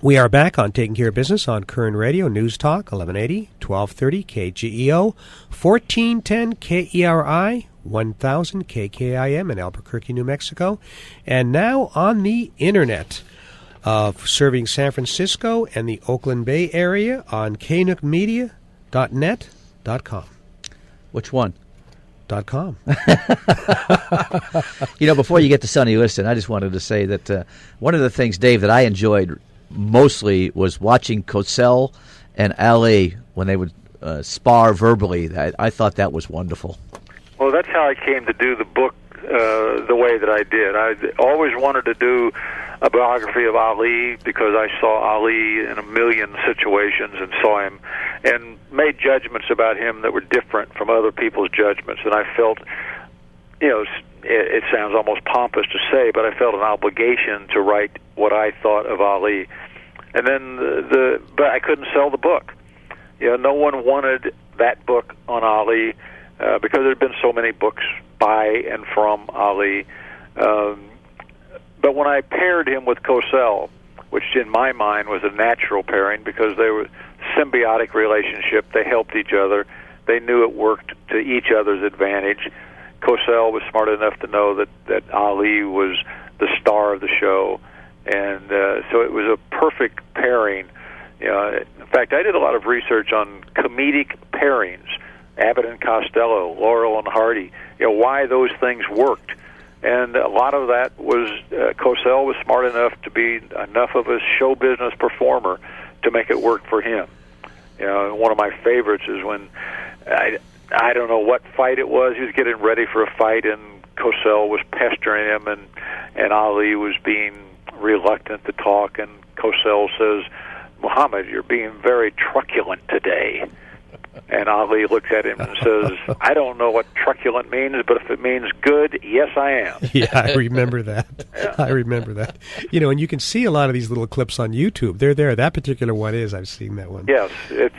We are back on Taking Care of Business on Koerner Radio, News Talk, 1180, 1230 KGEO, 1410 KERI, 1000 KKIM in Albuquerque, New Mexico, and now on the Internet, serving San Francisco and the Oakland Bay area on knookmedia.net.com. Which one? .com. Before you get to Sonny Liston, I just wanted to say that one of the things, Dave, that I enjoyed mostly was watching Cosell and Ali when they would spar verbally. I thought that was wonderful. Well, that's how I came to do the book the way that I did. I always wanted to do a biography of Ali because I saw Ali in a million situations and saw him and made judgments about him that were different from other people's judgments. And I felt, it sounds almost pompous to say, but I felt an obligation to write what I thought of Ali. And then but I couldn't sell the book. No one wanted that book on Ali because there had been so many books by and from Ali. But when I paired him with Cosell, which in my mind was a natural pairing because they were symbiotic relationship, they helped each other, they knew it worked to each other's advantage. Cosell was smart enough to know that Ali was the star of the show, and so it was a perfect pairing. In fact, I did a lot of research on comedic pairings, Abbott and Costello, Laurel and Hardy, why those things worked. And a lot of that was Cosell was smart enough to be enough of a show business performer to make it work for him. One of my favorites is when I don't know what fight it was. He was getting ready for a fight, and Cosell was pestering him, and Ali was being reluctant to talk. And Cosell says, "Muhammad, you're being very truculent today." And Ali looks at him and says, "I don't know what truculent means, but if it means good, yes, I am." Yeah, I remember that. I remember that. And you can see a lot of these little clips on YouTube. They're there. That particular one is. I've seen that one. Yes, it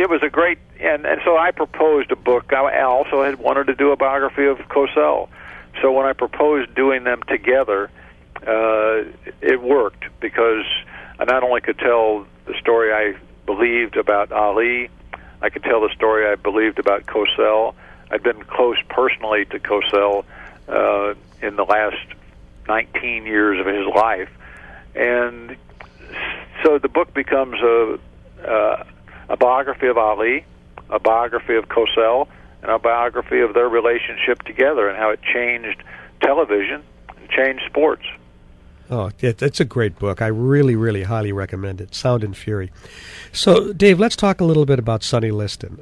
was a great, and so I proposed a book. I also had wanted to do a biography of Cosell. So when I proposed doing them together, it worked because I not only could tell the story I believed about Ali, I could tell the story I believed about Cosell. I'd been close personally to Cosell in the last 19 years of his life. And so the book becomes a biography of Ali, a biography of Cosell, and a biography of their relationship together and how it changed television and changed sports. Oh, it's a great book. I really, really highly recommend it. Sound and Fury. So, Dave, let's talk a little bit about Sonny Liston.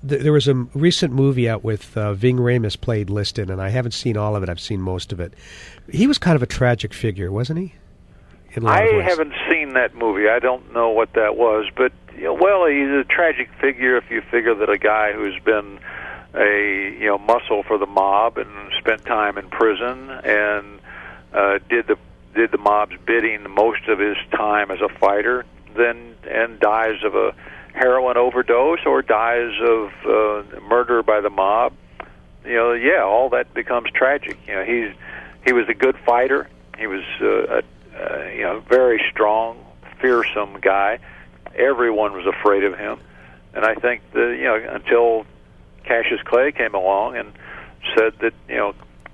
There was a recent movie out with Ving Rhames played Liston, and I haven't seen all of it. I've seen most of it. He was kind of a tragic figure, wasn't he? I haven't seen that movie. I don't know what that was, but well, he's a tragic figure if you figure that a guy who's been a muscle for the mob and spent time in prison and did the mob's bidding most of his time as a fighter, and dies of a heroin overdose or dies of murder by the mob. All that becomes tragic. He was a good fighter. He was a very strong, fearsome guy. Everyone was afraid of him, and I think that until Cassius Clay came along and said that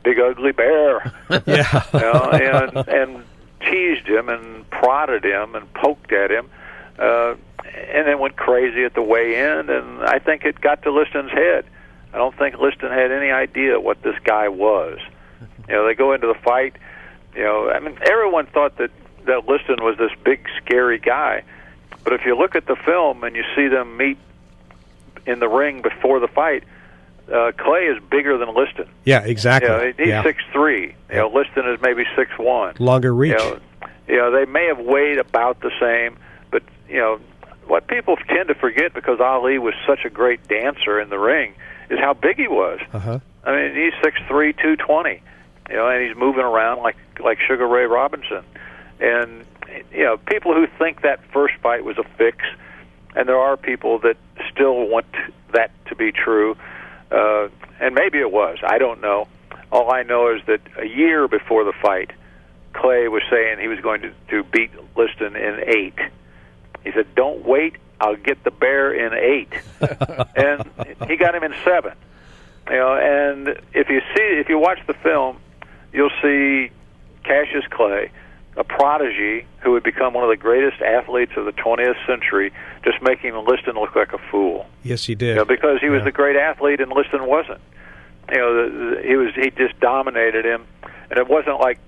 big ugly bear, and teased him and prodded him and poked at him, and then went crazy at the weigh in, and I think it got to Liston's head. I don't think Liston had any idea what this guy was. They go into the fight. Everyone thought that Liston was this big, scary guy, but if you look at the film and you see them meet in the ring before the fight, Clay is bigger than Liston. Yeah, exactly. He's 6'3". Liston is maybe 6'1". Longer reach. They may have weighed about the same, but what people tend to forget, because Ali was such a great dancer in the ring, is how big he was. Uh-huh. He's 6'3", 220. And he's moving around like Sugar Ray Robinson. And people who think that first fight was a fix, and there are people that still want that to be true. And maybe it was. I don't know. All I know is that a year before the fight, Clay was saying he was going to beat Liston in 8. He said, "Don't wait, I'll get the bear in 8." And he got him in 7. And if you watch the film, you'll see Cassius Clay, a prodigy who would become one of the greatest athletes of the 20th century, just making Liston look like a fool. Yes, he did. Because he was the great athlete and Liston wasn't. He just dominated him, and it wasn't like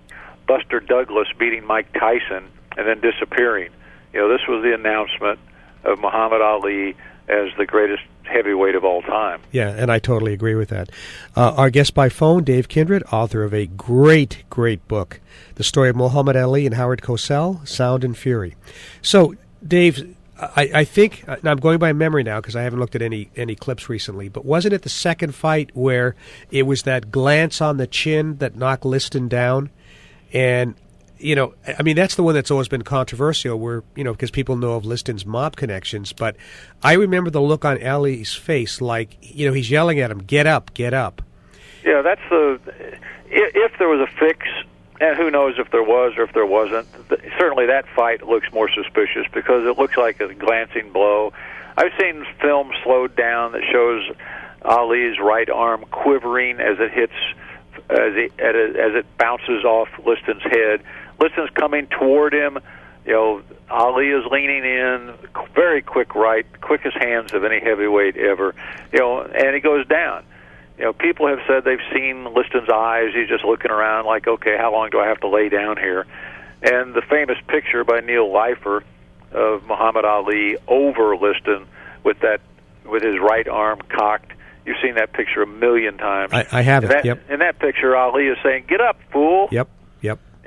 Buster Douglas beating Mike Tyson and then disappearing. This was the announcement of Muhammad Ali as the greatest heavyweight of all time. Yeah, and I totally agree with that. Our guest by phone, Dave Kindred, author of a great book, The Story of Muhammad Ali and Howard Cosell, Sound and Fury. So, Dave, I think, and I'm going by memory now because I haven't looked at any clips recently, but wasn't it the second fight where it was that glance on the chin that knocked Liston down? And, that's the one that's always been controversial where, because people know of Liston's mob connections, but I remember the look on Ali's face like, he's yelling at him, "Get up, get up." Yeah, that's if there was a fix, and who knows if there was or if there wasn't, certainly that fight looks more suspicious because it looks like a glancing blow. I've seen film slowed down that shows Ali's right arm quivering as it hits, as it bounces off Liston's head. Liston's coming toward him. Ali is leaning in, very quick right, quickest hands of any heavyweight ever. And he goes down. People have said they've seen Liston's eyes. He's just looking around like, okay, how long do I have to lay down here? And the famous picture by Neil Leifer of Muhammad Ali over Liston with his right arm cocked. You've seen that picture a million times. I have it. Yep. In that picture, Ali is saying, "Get up, fool." Yep.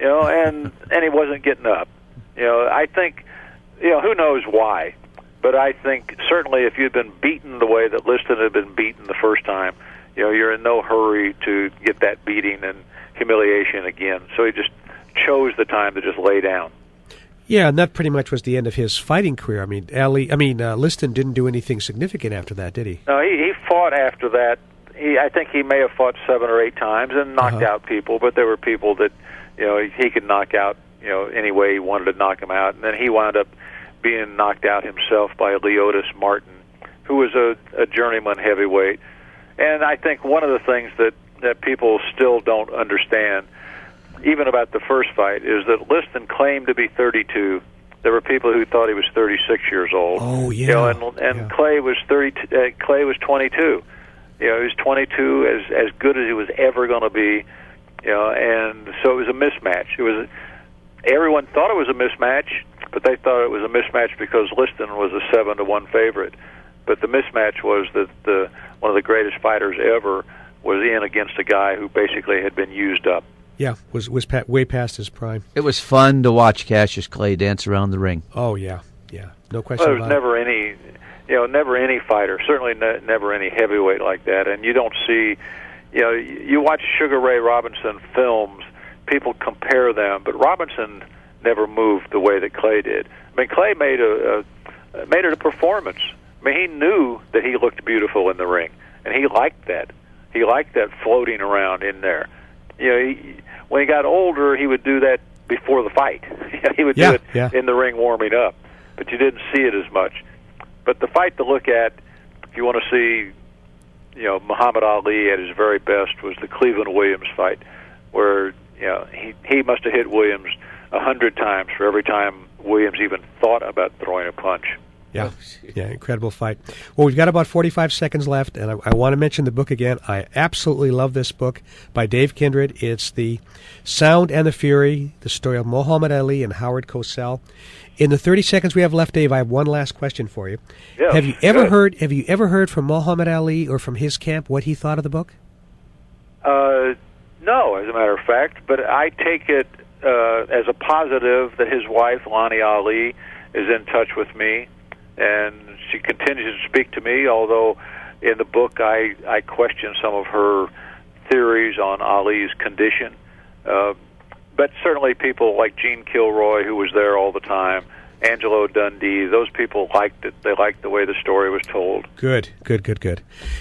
And he wasn't getting up. I think, who knows why, but I think certainly if you'd been beaten the way that Liston had been beaten the first time, you're in no hurry to get that beating and humiliation again. So he just chose the time to just lay down. Yeah, and that pretty much was the end of his fighting career. Liston didn't do anything significant after that, did he? No, he fought after that. I think he may have fought 7 or 8 times and knocked out people, but there were people that he could knock out any way he wanted to knock him out, and then he wound up being knocked out himself by Leotis Martin, who was a journeyman heavyweight. And I think one of the things that people still don't understand, even about the first fight, is that Liston claimed to be 32. There were people who thought he was 36 years old. Oh, yeah. And Clay was 30. Clay was 22. He was 22, as good as he was ever going to be. And so it was a mismatch. Everyone thought it was a mismatch, but they thought it was a mismatch because Liston was a 7-1 favorite. But the mismatch was that one of the greatest fighters ever was in against a guy who basically had been used up. Yeah, was way past his prime. It was fun to watch Cassius Clay dance around the ring. Oh yeah, no question Well, about there's never any fighter, certainly never any heavyweight like that. And you don't see, you watch Sugar Ray Robinson films, people compare them, but Robinson never moved the way that Clay did. Clay made it a performance. He knew that he looked beautiful in the ring, and he liked that. He liked that floating around in there. When he got older, he would do that before the fight. He would do it in the ring warming up, but you didn't see it as much. But the fight to look at, if you want to see, Muhammad Ali at his very best, was the Cleveland Williams fight, where he must have hit Williams 100 times for every time Williams even thought about throwing a punch. Yeah, incredible fight. Well, we've got about 45 seconds left, and I want to mention the book again. I absolutely love this book by Dave Kindred. It's The Sound and the Fury, the story of Muhammad Ali and Howard Cosell. In the 30 seconds we have left, Dave, I have one last question for you. Yes, have you ever heard from Muhammad Ali or from his camp what he thought of the book? No, as a matter of fact, but I take it as a positive that his wife, Lonnie Ali, is in touch with me. And she continues to speak to me, although in the book I question some of her theories on Ali's condition. But certainly people like Gene Kilroy, who was there all the time, Angelo Dundee, those people liked it. They liked the way the story was told. Good.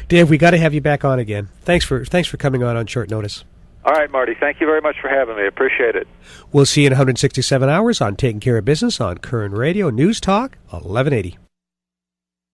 Dave, we got to have you back on again. Thanks for coming on short notice. All right, Marty. Thank you very much for having me. Appreciate it. We'll see you in 167 hours on Taking Care of Business on Koerner Radio News Talk 1180.